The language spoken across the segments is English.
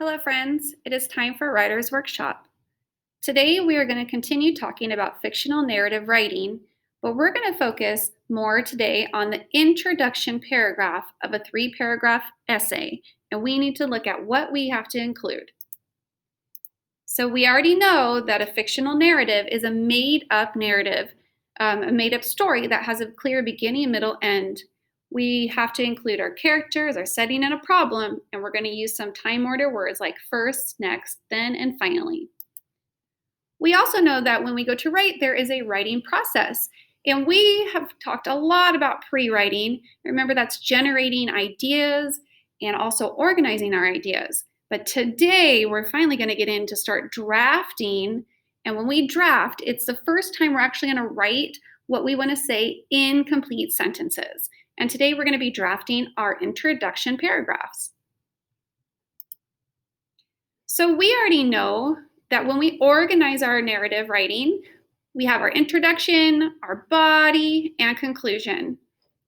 Hello, friends. It is time for Writer's Workshop. Today, we are going to continue talking about fictional narrative writing, but we're going to focus more today on the introduction paragraph of a 3-paragraph essay, and we need to look at what we have to include. So we already know that a fictional narrative is a made-up narrative, a made-up story that has a clear beginning, middle, end. We have to include our characters, our setting, and a problem, and we're going to use some time order words like first, next, then, and finally. We also know that when we go to write, there is a writing process, and we have talked a lot about pre-writing. Remember, that's generating ideas and also organizing our ideas. But today, we're finally going to get in to start drafting, and when we draft, it's the first time we're actually going to write what we want to say in complete sentences. And today we're going to be drafting our introduction paragraphs. So we already know that when we organize our narrative writing, we have our introduction, our body, and conclusion.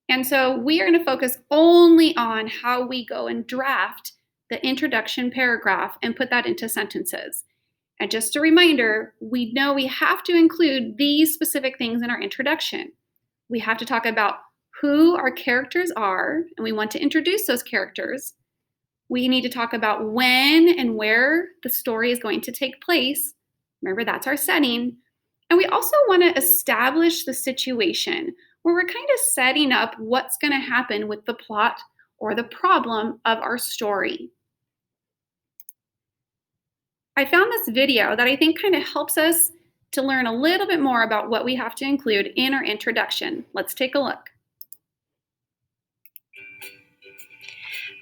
And so we are going to focus only on how we go and draft the introduction paragraph and put that into sentences. And just a reminder, we know we have to include these specific things in our introduction. We have to talk about who our characters are, and we want to introduce those characters. We need to talk about when and where the story is going to take place. Remember, that's our setting. And we also want to establish the situation where we're kind of setting up what's going to happen with the plot or the problem of our story. I found this video that I think kind of helps us to learn a little bit more about what we have to include in our introduction. Let's take a look.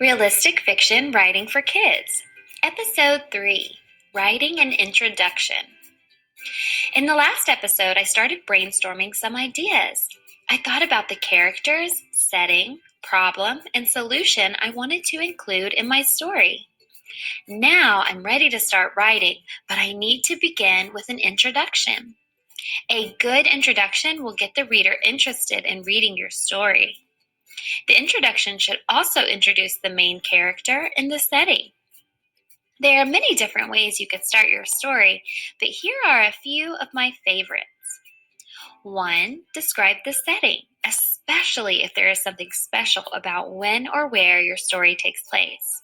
Realistic Fiction Writing for Kids, Episode 3, Writing an Introduction. In the last episode, I started brainstorming some ideas. I thought about the characters, setting, problem, and solution I wanted to include in my story. Now I'm ready to start writing, but I need to begin with an introduction. A good introduction will get the reader interested in reading your story. The introduction should also introduce the main character and the setting. There are many different ways you could start your story, but here are a few of my favorites. 1. Describe the setting, especially if there is something special about when or where your story takes place.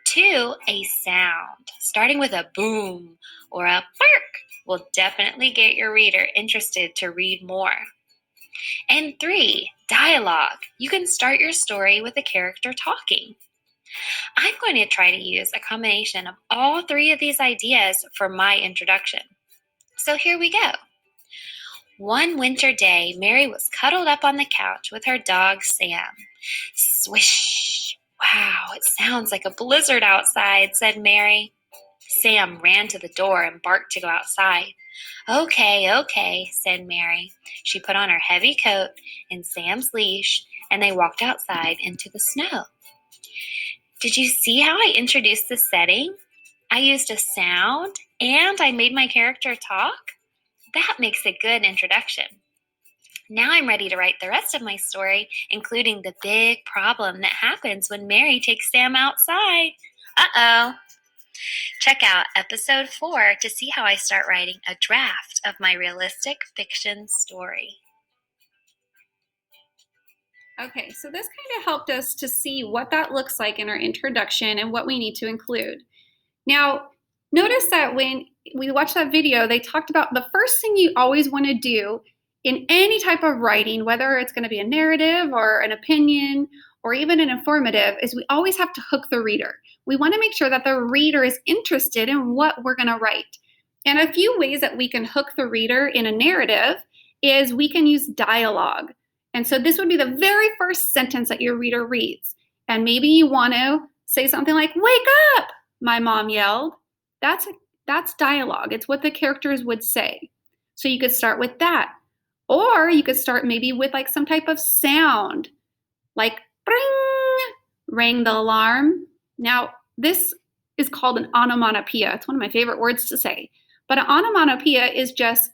2. A sound, starting with a boom or a bark, will definitely get your reader interested to read more. And 3, dialogue. You can start your story with a character talking. I'm going to try to use a combination of all 3 of these ideas for my introduction. So here we go. One winter day, Mary was cuddled up on the couch with her dog, Sam. Swish! Wow, it sounds like a blizzard outside, said Mary. Sam ran to the door and barked to go outside. Okay, said Mary. She put on her heavy coat and Sam's leash, and they walked outside into the snow. Did you see how I introduced the setting? I used a sound, and I made my character talk? That makes a good introduction. Now I'm ready to write the rest of my story, including the big problem that happens when Mary takes Sam outside. Uh-oh. Check out episode 4 to see how I start writing a draft of my realistic fiction story. Okay, so this kind of helped us to see what that looks like in our introduction and what we need to include. Now, notice that when we watched that video, they talked about the first thing you always want to do in any type of writing, whether it's going to be a narrative or an opinion or even an informative, is we always have to hook the reader. We want to make sure that the reader is interested in what we're going to write. And a few ways that we can hook the reader in a narrative is we can use dialogue. And so this would be the very first sentence that your reader reads. And maybe you want to say something like, "Wake up," my mom yelled. That's dialogue. It's what the characters would say. So you could start with that. Or you could start maybe with like some type of sound, like ring, rang the alarm. Now, this is called an onomatopoeia. It's one of my favorite words to say. But an onomatopoeia is just,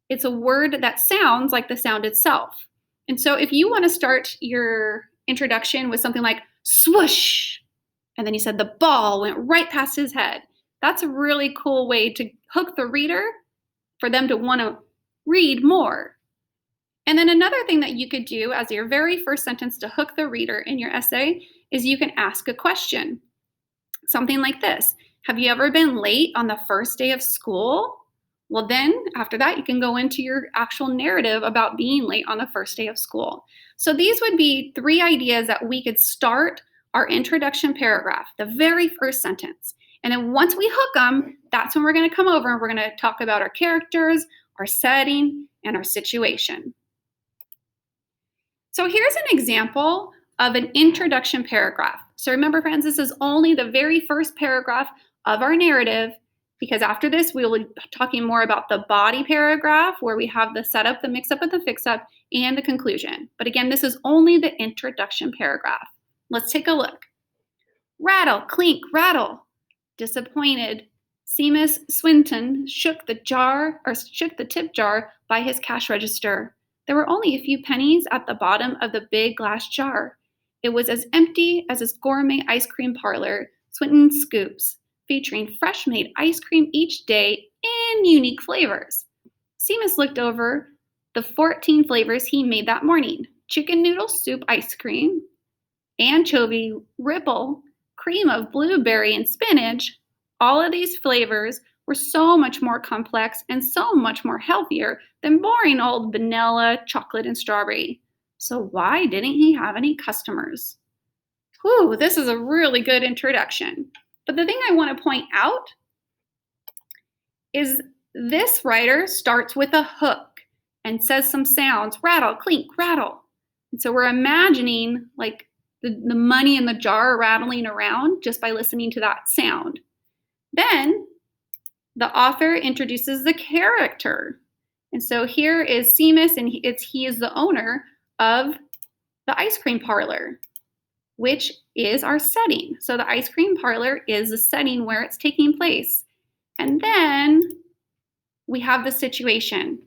it's a word that sounds like the sound itself. And so if you want to start your introduction with something like swoosh, And then he said the ball went right past his head. That's a really cool way to hook the reader for them to want to read more. And then another thing that you could do as your very first sentence to hook the reader in your essay is you can ask a question. Something like this: have you ever been late on the first day of school? Well, then after that, you can go into your actual narrative about being late on the first day of school. So these would be 3 ideas that we could start our introduction paragraph, the very first sentence. And then once we hook them, that's when we're going to come over and we're going to talk about our characters, our setting, and our situation. So here's an example of an introduction paragraph. So remember, friends, this is only the very first paragraph of our narrative, because after this, we will be talking more about the body paragraph where we have the setup, the mix-up, and the fix-up, and the conclusion. But again, this is only the introduction paragraph. Let's take a look. Rattle, clink, rattle. Disappointed, Seamus Swinton shook the tip jar by his cash register. There were only a few pennies at the bottom of the big glass jar. It was as empty as his gourmet ice cream parlor, Swinton Scoops, featuring fresh-made ice cream each day in unique flavors. Seamus looked over the 14 flavors he made that morning: chicken noodle soup ice cream, anchovy ripple, cream of blueberry and spinach. All of these flavors were so much more complex and so much more healthier than boring old vanilla, chocolate, and strawberry. So why didn't he have any customers? Whew, this is a really good introduction. But the thing I want to point out is this writer starts with a hook and says some sounds: rattle, clink, rattle. And so we're imagining like the money in the jar rattling around just by listening to that sound. Then the author introduces the character. And so here is Seamus, and he is the owner of the ice cream parlor, which is our setting. So the ice cream parlor is the setting where it's taking place. And then we have the situation.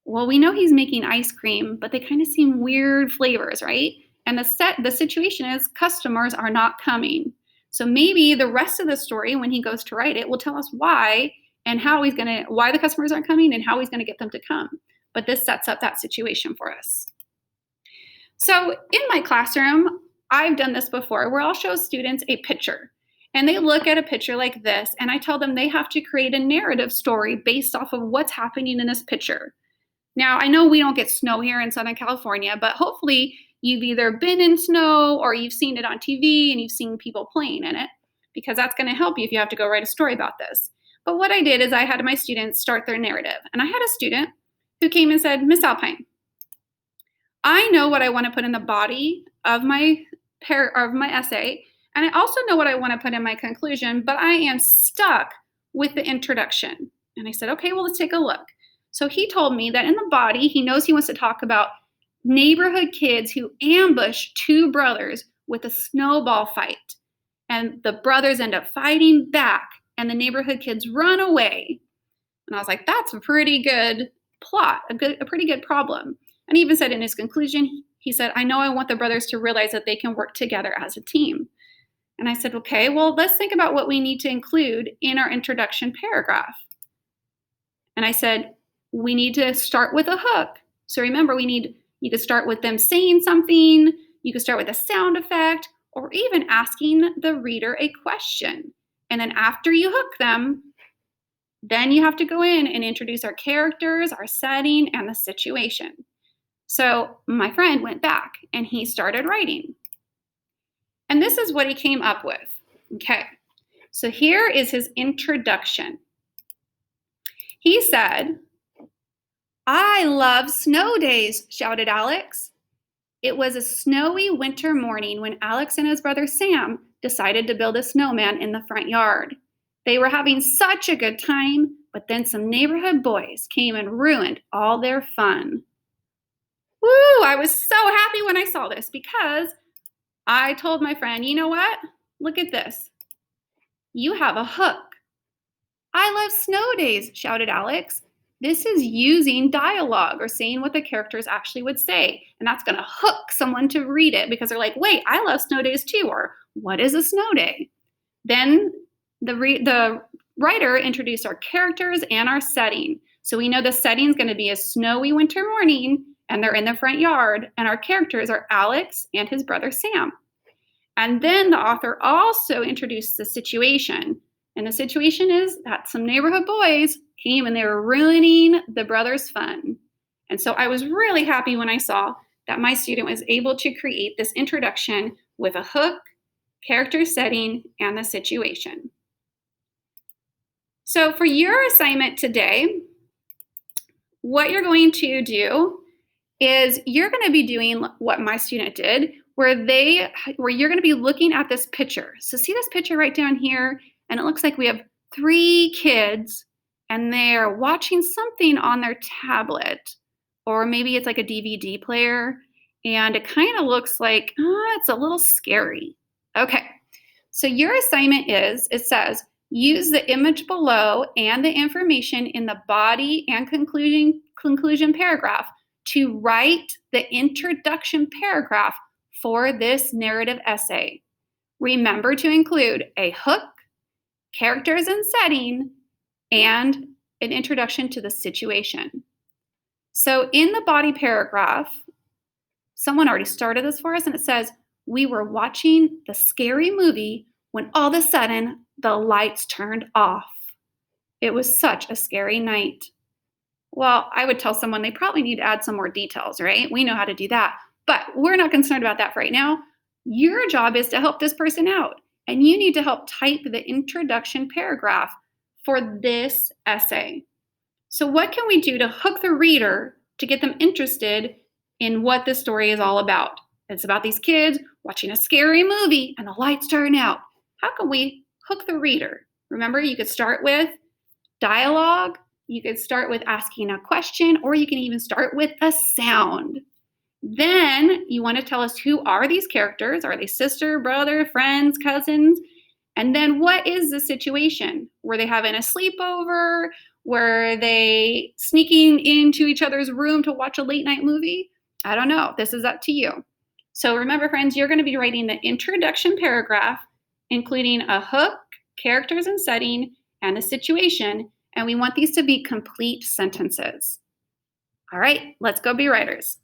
Well, we know he's making ice cream, but they kind of seem weird flavors, right? And the situation is customers are not coming. So maybe the rest of the story, when he goes to write it, will tell us why and why the customers aren't coming and how he's gonna get them to come. But this sets up that situation for us. So in my classroom, I've done this before where I'll show students a picture and they look at a picture like this and I tell them they have to create a narrative story based off of what's happening in this picture. Now, I know we don't get snow here in Southern California, but hopefully you've either been in snow or you've seen it on TV and you've seen people playing in it, because that's going to help you if you have to go write a story about this. But what I did is I had my students start their narrative. And I had a student who came and said, Miss Alpine, I know what I want to put in the body of my essay, and I also know what I want to put in my conclusion, but I am stuck with the introduction. And I said, okay, well, let's take a look. So he told me that in the body, he knows he wants to talk about neighborhood kids who ambush 2 brothers with a snowball fight. And the brothers end up fighting back, and the neighborhood kids run away. And I was like, that's a pretty good plot, a pretty good problem. And he even said in his conclusion, he said, I know I want the brothers to realize that they can work together as a team. And I said, okay, well, let's think about what we need to include in our introduction paragraph. And I said, we need to start with a hook. So remember, you could start with them saying something, you could start with a sound effect, or even asking the reader a question. And then after you hook them, then you have to go in and introduce our characters, our setting, and the situation. So my friend went back and he started writing. And this is what he came up with. Okay, so here is his introduction. He said, I love snow days, shouted Alex. It was a snowy winter morning when Alex and his brother Sam decided to build a snowman in the front yard. They were having such a good time, but then some neighborhood boys came and ruined all their fun. Woo! I was so happy when I saw this because I told my friend, you know what? Look at this. You have a hook. I love snow days, shouted Alex. This is using dialogue or saying what the characters actually would say. And that's going to hook someone to read it because they're like, wait, I love snow days too. Or what is a snow day? Then the writer introduced our characters and our setting. So we know the setting is going to be a snowy winter morning, and they're in the front yard, and our characters are Alex and his brother Sam. And then the author also introduced the situation. And the situation is that some neighborhood boys came and they were ruining the brothers' fun. And so I was really happy when I saw that my student was able to create this introduction with a hook, character setting, and the situation. So for your assignment today, what you're going to do is you're going to be doing what my student did, where you're going to be looking at this picture. So see this picture right down here, and it looks like we have 3 kids, and they're watching something on their tablet, or maybe it's like a DVD player, and it kind of looks like it's a little scary. Okay, so your assignment is, it says, use the image below and the information in the body and conclusion paragraph to write the introduction paragraph for this narrative essay. Remember to include a hook, characters and setting, and an introduction to the situation. So in the body paragraph, someone already started this for us, and it says, we were watching the scary movie when all of a sudden the lights turned off. It was such a scary night. Well, I would tell someone they probably need to add some more details, right? We know how to do that, but we're not concerned about that for right now. Your job is to help this person out, and you need to help type the introduction paragraph for this essay. So what can we do to hook the reader to get them interested in what this story is all about? It's about these kids watching a scary movie and the lights turn out. How can we hook the reader? Remember, you could start with dialogue, you could start with asking a question, or you can even start with a sound. Then you want to tell us, who are these characters? Are they sister, brother, friends, cousins? And then what is the situation? Were they having a sleepover? Were they sneaking into each other's room to watch a late night movie? I don't know. This is up to you. So remember, friends, you're going to be writing the introduction paragraph, including a hook, characters and setting, and a situation. And we want these to be complete sentences. All right, let's go be writers.